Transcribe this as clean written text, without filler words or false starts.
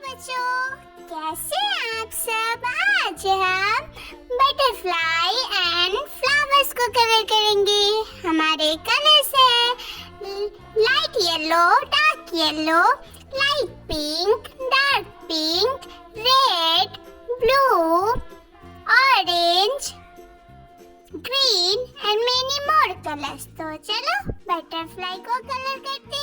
बच्चों, कैसे हैं आप सब। आज हम बटरफ्लाई एंड फ्लावर्स को कलर करेंगे। हमारे कलर्स है light yellow, dark yellow, light pink, dark pink, red, blue, orange, green and many more colours. तो चलो बटरफ्लाई को कलर करते